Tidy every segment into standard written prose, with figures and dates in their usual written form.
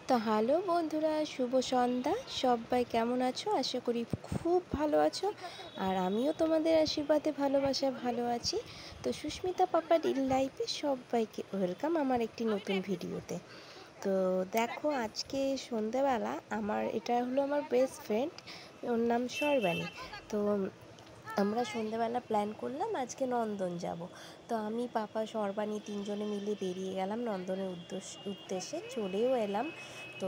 তো হ্যালো বন্ধুরা, শুভ সন্ধ্যা। সবাই কেমন আছো? আশা করি খুব ভালো আছো। আর আমিও তোমাদের আশীর্বাদে ভালোবাসায় ভালো আছি। তো সুস্মিতা পাপা রিল লাইফে সবাইকে ওয়েলকাম আমার একটি নতুন ভিডিওতে। তো দেখো, আজকে সন্ধ্যাবেলা এটা হলো আমার বেস্ট ফ্রেন্ড, ওর নাম সর্বাণী। তো আমরা সন্ধ্যেবেলা প্ল্যান করলাম আজকে নন্দন যাব। তো আমি, পাপা, সর্বাণী তিনজনে মিলে বেরিয়ে গেলাম নন্দনের উদ্দেশ্যে। চলেও এলাম। তো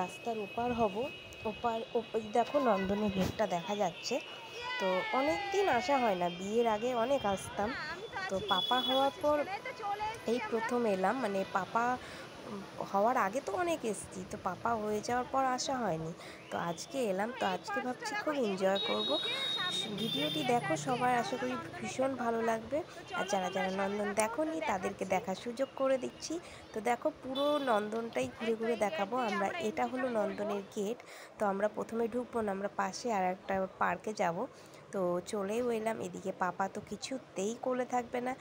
রাস্তার ওপার হব। দেখো, নন্দনের গেটটা দেখা যাচ্ছে। তো অনেক দিন আসা হয় না, বিয়ের আগে অনেক আসতাম। তো পাপা হওয়ার পর এই প্রথম এলাম, মানে পাপা হওয়ার আগে তো অনেক এসেছি, তো পাপা হয়ে যাওয়ার পর আসা হয়নি। তো আজকে এলাম, তো আজকে ভাবছি খুব এনজয় করব। ভিডিওটি দেখো সবার, আশা করি ভীষণ ভালো লাগবে। আর যারা যারা নন্দন দেখোনি তাদেরকে দেখার সুযোগ করে দিচ্ছি। তো দেখো, পুরো নন্দনটাই ঘুরে ঘুরে দেখাবো আমরা। এটা হলো নন্দনের গেট। তো আমরা প্রথমে ঢুকবো না, আমরা পাশে আর একটা পার্কে যাব। তো চলেও এলাম। এদিকে পাপা তো কিছুতেই কোলে থাকবে না,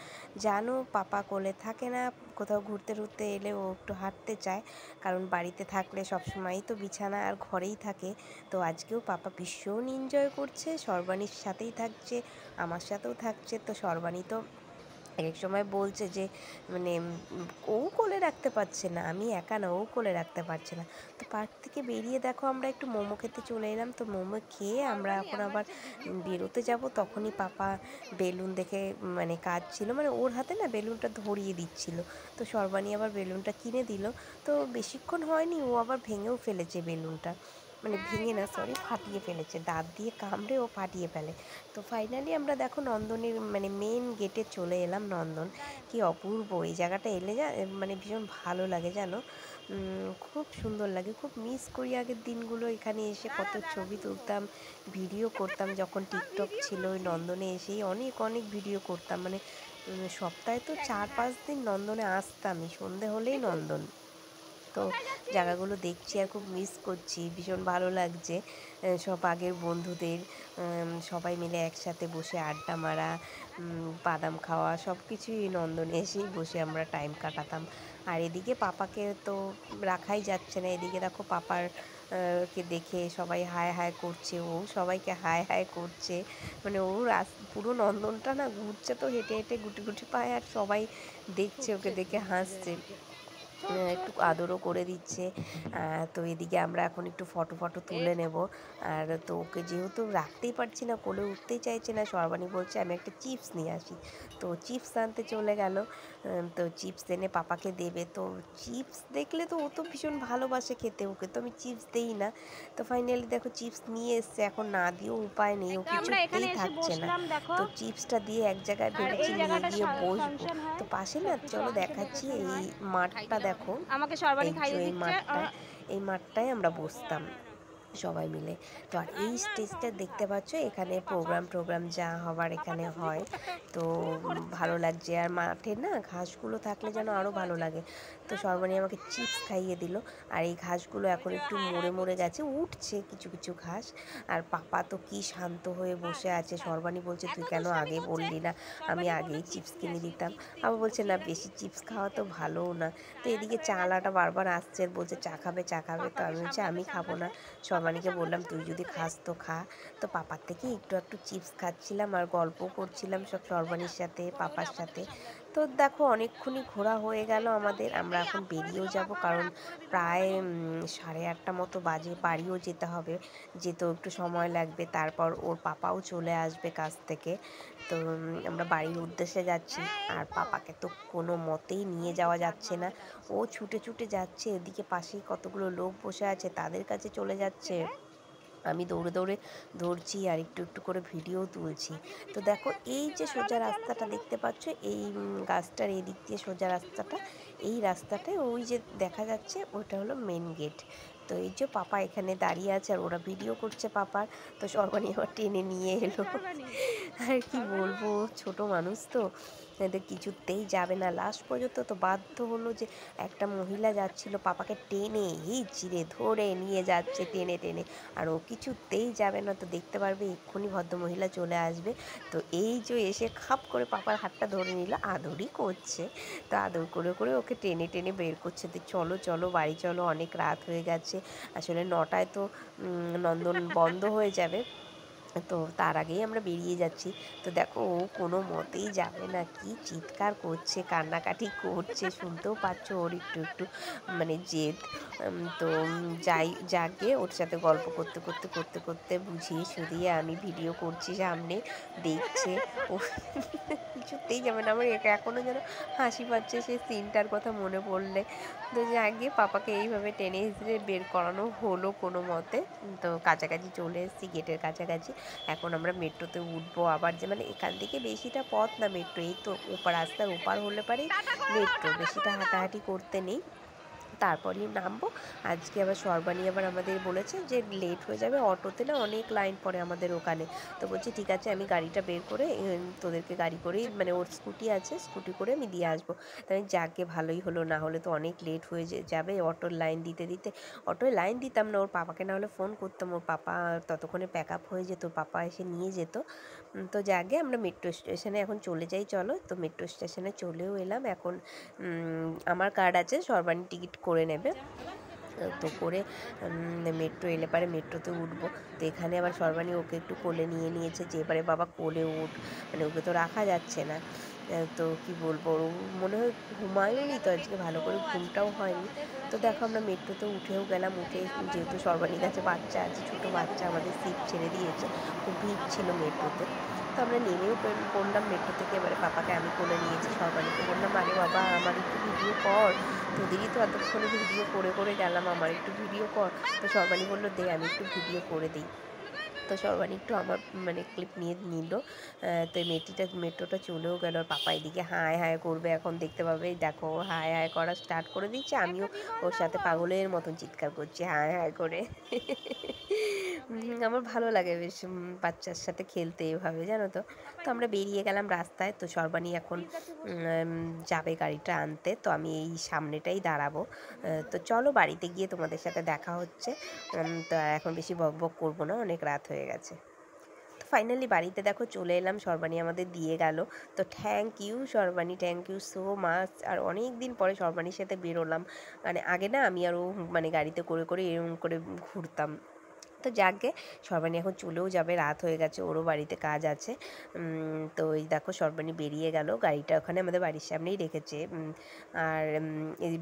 জানো, পাপা কোলে থাকে না। কোথাও ঘুরতে ঘুরতে এলে ও একটু হাঁটতে চায়, কারণ বাড়িতে থাকলে সবসময়ই তো বিছানা আর ঘরেই থাকে। তো আজকেও পাপা ভীষণ এনজয় করছে, সর্বাণীর সাথেই থাকছে, আমার সাথেও থাকছে। তো সর্বাণী তো এক এক সময় বলছে যে মানে ও কোলে রাখতে পারছে না, আমি একা না, ও কোলে রাখতে পারছে না। তো পার্ক থেকে বেরিয়ে দেখো আমরা একটু মোমো খেতে চলে এলাম। তো মোমো খেয়ে আমরা এখন আবার বেরোতে যাব। তখনই পাপা বেলুন দেখে, মানে কাজ ছিল, মানে ওর হাতে না বেলুনটা ধরিয়ে দিচ্ছিল। তো সর্বাণী আবার বেলুনটা কিনে দিল। তো বেশিক্ষণ হয়নি, ও আবার ভেঙেও ফেলেছে বেলুনটা, মানে ভেঙে না, সরি, ফাটিয়ে ফেলেছে, দাঁত দিয়ে কামড়ে ও ফাটিয়ে ফেলে। তো ফাইনালি আমরা দেখো নন্দনের মানে মেন গেটে চলে এলাম। নন্দন কি অপূর্ব! এই জায়গাটা এলে মানে ভীষণ ভালো লাগে, জানো, খুব সুন্দর লাগে। খুব মিস করি আগের দিনগুলো, এখানে এসে কত ছবি তুলতাম, ভিডিও করতাম। যখন টিকটক ছিল, ওই নন্দনে এসেই অনেক অনেক ভিডিও করতাম, মানে সপ্তাহে তো 4-5 দিন নন্দনে আসতামই, সন্ধে হলেই নন্দন। তো জায়গাগুলো দেখছি আর খুব মিস করছি, ভীষণ ভালো লাগছে। সব আগের বন্ধুদের, সবাই মিলে একসাথে বসে আড্ডা মারা, বাদাম খাওয়া, সব কিছুই নন্দনে এসেই বসে আমরা টাইম কাটাতাম। আর এদিকে পাপাকে তো রাখাই যাচ্ছে না। এদিকে দেখো পাপার কে দেখে সবাই হায় হায় করছে, ও সবাইকে হায় হায় করছে। মানে ও পুরো নন্দনটা না ঘুরছে, তো হেঁটে হেঁটে গুটি গুটি পায়, আর সবাই দেখছে, ওকে দেখে হাসছে, একটু আদরও করে দিচ্ছে। তো এদিকে আমরা এখন একটু ফটো ফটো তুলে নেব। আর তো ওকে যেহেতু রাখতেই পারছি না, কোলে উঠতেই চাইছে না, সর্বাণী বলছে আমি একটা চিপস নিয়ে আসি। তো চিপস আনতে চলে গেল। তো চিপস এনে পাপাকে দেবে। তো চিপস দেখলে তো ও তো ভীষণ ভালোবাসে খেতে, ওকে তো আমি চিপস দেই না। তো ফাইনালি দেখো চিপস নিয়ে এসছে, এখন না দিয়েও উপায় নেই, ও আমরা এখানে কিছুতেই এসে থাকছে না। বসলাম দেখো। তো চিপসটা দিয়ে এক জায়গায় আর ভেবেছি এই নিয়ে জায়গাটা গিয়ে বসবো। ফাংশন হয়, তো পাশে না, সবকিছু চলো অংশ দেখাচ্ছি, ডেকোরেশন এই হয়। মাঠটা দেখো, আমাকে সর্বাণী এই যে খাইয়ে এই দিচ্ছে। মাঠটায়, এই মাঠটায় আমরা বসতাম সবাই মিলে। তো আর এই স্টেজটা দেখতে পাচ্ছ, এখানে প্রোগ্রাম যা হবার এখানে হয়। তো ভালো লাগছে, আর মাঠে না ঘাসগুলো থাকলে যেন আরও ভালো লাগে। তো সর্বাণী আমাকে চিপস খাইয়ে দিল। আর এই ঘাসগুলো এখন একটু মরে মরে গেছে, উঠছে কিছু কিছু ঘাস। আর পাপা তো কি শান্ত হয়ে বসে আছে। সর্বাণী বলছে তুই কেন আগে বললি না, আমি আগেই চিপস কিনে দিতাম। আবার বলছে না, বেশি চিপস খাওয়া তো ভালোও না। তো এদিকে চালাটা বারবার আসছে আর বলছে চা খাবে চা খাবে। তো আমি বলছি আমি খাবো না। সর্বাণীকে বললাম তুই যদি খাস তো খা। তো পাপার থেকে একটু একটু চিপস খাচ্ছিলাম আর গল্প করছিলাম সব সর্বাণীর সাথে, পাপার সাথে। তো দেখো অনেকক্ষণই ঘোরা হয়ে গেল আমাদের, আমরা এখন বেরিয়েও যাব, কারণ প্রায় 8:30 মতো বাজে, বাড়িও যেতে হবে, যেতেও একটু সময় লাগবে। তারপর ওর পাপাও চলে আসবে কাজ থেকে। তো আমরা বাড়ির উদ্দেশ্যে যাচ্ছি। আর পাপাকে তো কোনো মতেই নিয়ে যাওয়া যাচ্ছে না, ও ছুটে ছুটে যাচ্ছে, এদিকে পাশেই কতগুলো লোক বসে আছে, তাদের কাছে চলে যাচ্ছে। আমি দৌড়ে দৌড়ে ধরছি আর একটু একটু করে ভিডিও তুলছি। তো দেখো এই যে সোজা রাস্তাটা দেখতে পাচ্ছ, এই গাছটার এই দিক দিয়ে সোজা রাস্তাটা, এই রাস্তাটায় ওই যে দেখা যাচ্ছে ওটা হলো মেন গেট। তো এই যে পাপা এখানে দাঁড়িয়ে আছে আর ওরা ভিডিও করছে পাপার। তো সর্বাণী আবার টেনে নিয়ে এলো, আর কি বলবো, ছোট মানুষ তো এদের কিছুতেই যাবে না। লাস্ট পর্যন্ত তো বাধ্য হলো যে একটা মহিলা যাচ্ছিল পাপাকে টেনে হিঁচড়ে ধরে নিয়ে যাচ্ছে টেনে টেনে, আর ও কিছুতেই যাবে না। তো দেখতে পারবে এক্ষুনি ভদ্রমহিলা চলে আসবে। তো এই যে এসে খাপ করে পাপার হাতটা ধরে নিল, আদরই করছে। তো আদর করে করে ওকে টেনে টেনে বের করছে, তো চলো চলো বাড়ি চলো, অনেক রাত হয়ে গেছে। আসলে 9টায় তো নন্দন বন্ধ হয়ে যাবে, তো তার আগেই আমরা বেরিয়ে যাচ্ছি। তো দেখো ও কোনো মতেই যাবে না, কি চিৎকার করছে, কান্নাকাটি করছে, শুনতেও পাচ্ছ ওর একটু একটু মানে জেদ। তো যাই যাকে ওর সাথে গল্প করতে করতে করতে করতে বুঝিয়ে সুঝিয়ে আমি ভিডিও করছি সামনে, দেখছে ও কিছুতেই যাবে না। আমার এখনও যেন হাসি পাচ্ছে সেই সিনটার কথা মনে পড়লে। তো যাকে পাপাকে এইভাবে টেনে হিঁচড়ে বের করানো হলো কোনো মতে। তো কাছাকাছি চলে এসেছি, গেটের কাছাকাছি। এখন আমরা মেট্রোতে উঠবো আবার, যে মানে এখান থেকে বেশিটা পথ না মেট্রো, এই তো ওপার রাস্তার ওপার হলে পারে মেট্রো, বেশিটা হাঁটাহাঁটি করতে নেই। তারপরেই নামবো। আজকে আবার সর্বাণী আবার আমাদের বলেছে যে লেট হয়ে যাবে, অটোতে না অনেক লাইন পড়ে আমাদের ওখানে। তো বলছি ঠিক আছে, আমি গাড়িটা বের করে তোদেরকে গাড়ি করেই, মানে ওর স্কুটি আছে, স্কুটি করে আমি দিয়ে আসবো। তাই যাকে ভালোই হলো, না হলে তো অনেক লেট হয়ে যাবে অটোর লাইন দিতে দিতে। অটোয় লাইন দিতাম না, ওর পাপাকে না হলে ফোন করতাম, ওর পাপা ততক্ষণে প্যাক আপ হয়ে যেত, পাপা এসে নিয়ে যেত। তো যাকে আমরা মেট্রো স্টেশনে এখন চলে যাই, চলো। তো মেট্রো স্টেশনে চলেও এলাম। এখন আমার কার্ড আছে, সর্বাণী টিকিট করে নেবে। তো করে মেট্রো এলে পারে মেট্রোতে উঠবো। তো এখানে আবার সর্বাণী ওকে একটু কোলে নিয়ে নিয়েছে, যে এবারে বাবা কোলে উঠ, মানে ওকে তো রাখা যাচ্ছে না। তো কি বলবো, ও মনে হয় ঘুমায়নি তো আজকে, ভালো করে ঘুমটাও হয়নি। তো দেখো আমরা মেট্রোতে উঠেও গেলাম, উঠে যেহেতু সর্বাণীর কাছে বাচ্চা আছে, ছোটো বাচ্চা, আমাদের সিট ছেড়ে দিয়েছে, খুব ভিড় ছিল মেট্রোতে। তো আমরা নেমেও পড়লাম মেট্রো থেকে। এবারে পাপাকে আমি কোলে নিয়েছি, সর্বাণীকে বললাম আরে বাবা আমার একটু ভিডিও কর, তোদেরই তো এতক্ষণে ভিডিও করে করে গেলাম, আমার একটু ভিডিও কর। তো সর্বাণী বললো দে আমি একটু ভিডিও করে দিই। তো সর্বাণী একটু আমার মানে ক্লিপ নিয়ে নিল। তো এই মেট্রোটা চলেও গেল, আর পাপা এদিকে হায় হায় করবে, এখন দেখতে পাবে। দেখো হায় হায় করা স্টার্ট করে দিচ্ছে, আমিও ওর সাথে পাগলের মতন চিৎকার করছি হায় হায় করে। আমার ভালো লাগে বেশ বাচ্চার সাথে খেলতে এভাবে, জানো তো। তো আমরা বেরিয়ে গেলাম রাস্তায়। তো সর্বাণী এখন যাবে গাড়িটা আনতে, তো আমি এই সামনেটাই দাঁড়াবো। তো চলো বাড়িতে গিয়ে তোমাদের সাথে দেখা হচ্ছে। তো এখন বেশি বক বক করবো না, অনেক রাত হয়ে গেছে। তো ফাইনালি বাড়িতে দেখো চলে এলাম, সর্বাণী আমাদের দিয়ে গেল। তো thank you Sarbani, thank you so much. আর অনেক দিন পরে সর্বাণীর সাথে বেরোলাম, মানে আগে না আমি আরও মানে গাড়িতে করে করে এরকম করে ঘুরতাম। তো যাকগে, সর্বাণী এখন চলেও যাবে, রাত হয়ে গেছে, ওরও বাড়িতে কাজ আছে। তো এই দেখো সর্বাণী বেরিয়ে গেল, গাড়িটা ওখানে আমাদের বাড়ির সামনেই রেখেছে। আর এই